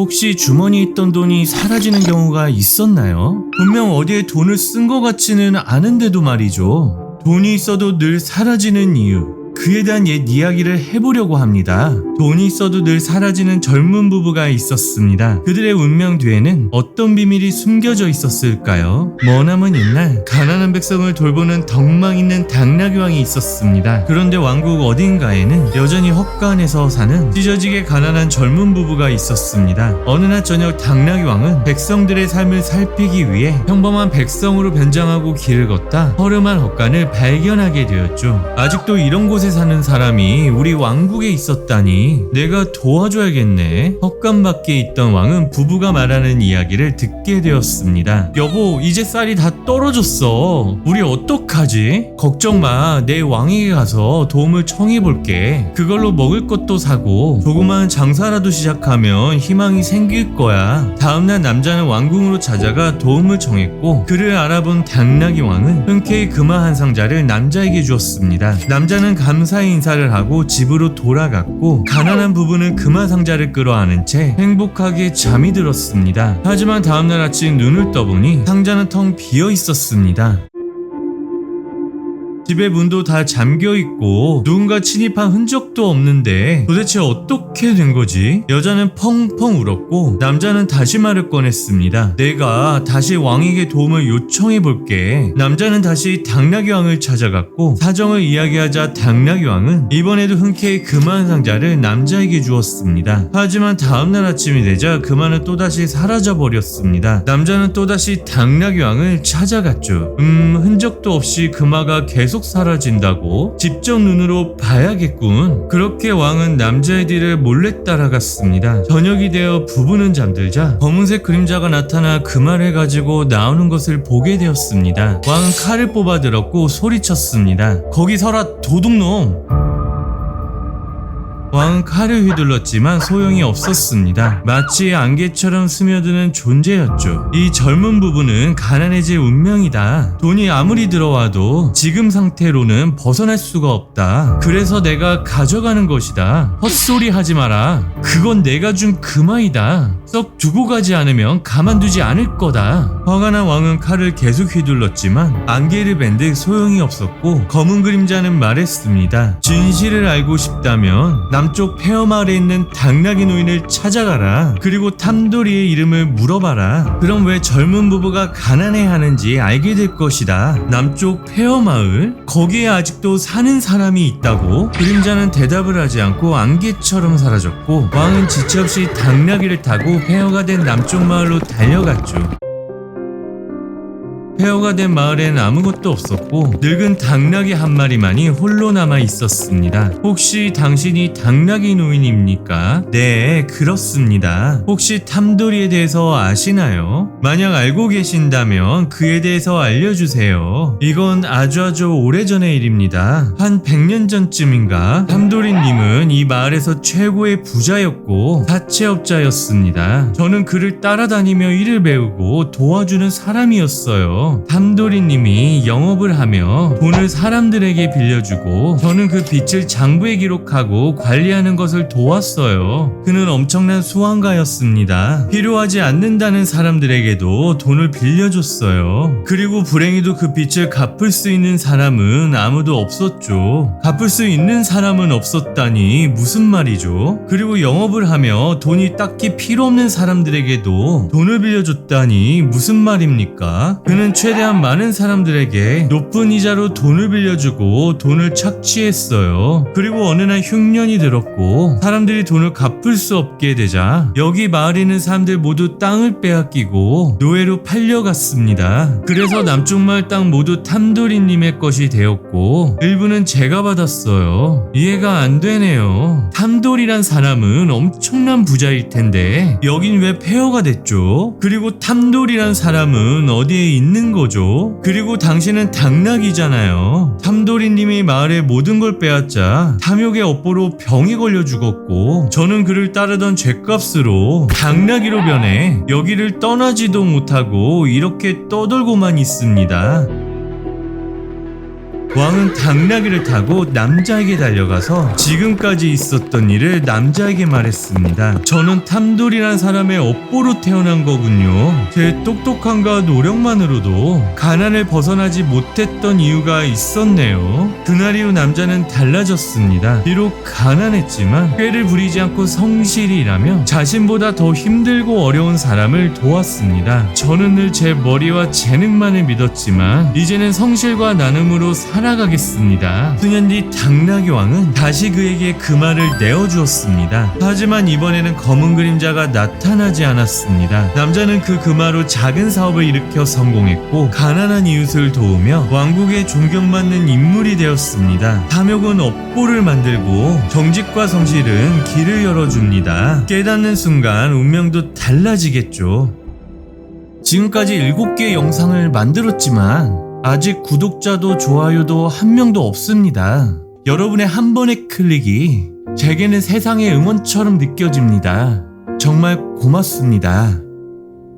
혹시 주머니에 있던 돈이 사라지는 경우가 있었나요? 분명 어디에 돈을 쓴 것 같지는 않은데도 말이죠. 돈이 있어도 늘 사라지는 이유, 그에 대한 옛 이야기를 해보려고 합니다. 돈이 있어도 늘 사라지는 젊은 부부가 있었습니다. 그들의 운명 뒤에는 어떤 비밀이 숨겨져 있었을까요? 머나먼 옛날 가난한 백성을 돌보는 덕망 있는 당나귀 왕이 있었습니다. 그런데 왕국 어딘가에는 여전히 헛간에서 사는 찢어지게 가난한 젊은 부부가 있었습니다. 어느 날 저녁 당나귀 왕은 백성들의 삶을 살피기 위해 평범한 백성으로 변장하고 길을 걷다 허름한 헛간을 발견하게 되었죠. 아직도 이런 곳에 사는 사람이 우리 왕국에 있었다니 내가 도와줘야겠네. 헛간 밖에 있던 왕은 부부가 말하는 이야기를 듣게 되었습니다. 여보, 이제 쌀이 다 떨어졌어. 우리 어떡하지? 걱정 마. 내 왕에게 가서 도움을 청해볼게. 그걸로 먹을 것도 사고 조그마한 장사라도 시작하면 희망이 생길 거야. 다음날 남자는 왕궁으로 찾아가 도움을 청했고 그를 알아본 당나귀 왕은 흔쾌히 금화 한 상자를 남자에게 주었습니다. 남자는 감사의 인사를 하고 집으로 돌아갔고 가난한 부부는 금화 상자를 끌어안은 채 행복하게 잠이 들었습니다. 하지만 다음날 아침 눈을 떠보니 상자는 텅 비어 있었습니다. 집의 문도 다 잠겨있고 누군가 침입한 흔적도 없는데 도대체 어떻게 된 거지? 여자는 펑펑 울었고 남자는 다시 말을 꺼냈습니다. 내가 다시 왕에게 도움을 요청해볼게. 남자는 다시 당나귀 왕을 찾아갔고 사정을 이야기하자 당나귀 왕은 이번에도 흔쾌히 금화 상자를 남자에게 주었습니다. 하지만 다음날 아침이 되자 금화는 또다시 사라져버렸습니다. 남자는 또다시 당나귀 왕을 찾아갔죠. 흔적도 없이 금화가 계속 사라진다고? 직접 눈으로 봐야겠군. 그렇게 왕은 남자의 뒤를 몰래 따라갔습니다. 저녁이 되어 부부는 잠들자 검은색 그림자가 나타나 금화를 가지고 나오는 것을 보게 되었습니다. 왕은 칼을 뽑아 들었고 소리쳤습니다. 거기 서라, 도둑놈! 왕은 칼을 휘둘렀지만 소용이 없었습니다. 마치 안개처럼 스며드는 존재였죠. 이 젊은 부부는 가난해질 운명이다. 돈이 아무리 들어와도 지금 상태로는 벗어날 수가 없다. 그래서 내가 가져가는 것이다. 헛소리 하지 마라. 그건 내가 준 금화이다. 썩 두고 가지 않으면 가만두지 않을 거다. 화가 난 왕은 칼을 계속 휘둘렀지만 안개를 밴 듯 소용이 없었고 검은 그림자는 말했습니다. 진실을 알고 싶다면 남쪽 폐허마을에 있는 당나귀 노인을 찾아가라. 그리고 탐돌이의 이름을 물어봐라. 그럼 왜 젊은 부부가 가난해하는지 알게 될 것이다. 남쪽 폐허마을? 거기에 아직도 사는 사람이 있다고? 그림자는 대답을 하지 않고 안개처럼 사라졌고 왕은 지체 없이 당나귀를 타고 폐허가 된 남쪽 마을로 달려갔죠. 폐허가 된 마을엔 아무것도 없었고 늙은 당나귀 한 마리만이 홀로 남아 있었습니다. 혹시 당신이 당나귀 노인입니까? 네, 그렇습니다. 혹시 탐돌이에 대해서 아시나요? 만약 알고 계신다면 그에 대해서 알려주세요. 이건 아주 오래전의 일입니다. 한 100년 전쯤인가 탐돌이님은 이 마을에서 최고의 부자였고 사채업자였습니다. 저는 그를 따라다니며 일을 배우고 도와주는 사람이었어요. 탐돌이님이 영업을 하며 돈을 사람들에게 빌려주고 저는 그 빚을 장부에 기록하고 관리하는 것을 도왔어요. 그는 엄청난 수완가였습니다. 필요하지 않는다는 사람들에게도 돈을 빌려줬어요. 그리고 불행히도 그 빚을 갚을 수 있는 사람은 아무도 없었죠. 갚을 수 있는 사람은 없었다니 무슨 말이죠? 그리고 영업을 하며 돈이 딱히 필요 없는 사람들에게도 돈을 빌려줬다니 무슨 말입니까? 그는 최대한 많은 사람들에게 높은 이자로 돈을 빌려주고 돈을 착취했어요. 그리고 어느 날 흉년이 들었고 사람들이 돈을 갚을 수 없게 되자 여기 마을에 있는 사람들 모두 땅을 빼앗기고 노예로 팔려갔습니다. 그래서 남쪽 마을 땅 모두 탐돌이님의 것이 되었고 일부는 제가 받았어요. 이해가 안 되네요. 탐돌이란 사람은 엄청난 부자일 텐데 여긴 왜 폐허가 됐죠? 그리고 탐돌이란 사람은 어디에 있는 거죠? 그리고 당신은 당나귀잖아요. 탐돌이님이 마을의 모든 걸 빼앗자 탐욕의 업보로 병이 걸려 죽었고 저는 그를 따르던 죗값으로 당나귀로 변해 여기를 떠나지도 못하고 이렇게 떠돌고만 있습니다. 왕은 당나귀를 타고 남자에게 달려가서 지금까지 있었던 일을 남자에게 말했습니다. 저는 탐돌이란 사람의 업보로 태어난 거군요. 제 똑똑함과 노력만으로도 가난을 벗어나지 못했던 이유가 있었네요. 그날 이후 남자는 달라졌습니다. 비록 가난했지만 꾀를 부리지 않고 성실히 일하며 자신보다 더 힘들고 어려운 사람을 도왔습니다. 저는 늘 제 머리와 재능만을 믿었지만 이제는 성실과 나눔으로 살아가겠습니다. 수년 뒤 당나귀 왕은 다시 그에게 그 말을 내어주었습니다. 하지만 이번에는 검은 그림자가 나타나지 않았습니다. 남자는 그 금화로 작은 사업을 일으켜 성공했고 가난한 이웃을 도우며 왕국에 존경받는 인물이 되었습니다. 탐욕은 업보를 만들고 정직과 성실은 길을 열어줍니다. 깨닫는 순간 운명도 달라지겠죠. 지금까지 7개의 영상을 만들었지만 아직 구독자도 좋아요도 한 명도 없습니다. 여러분의 한 번의 클릭이 제게는 세상의 응원처럼 느껴집니다. 정말 고맙습니다.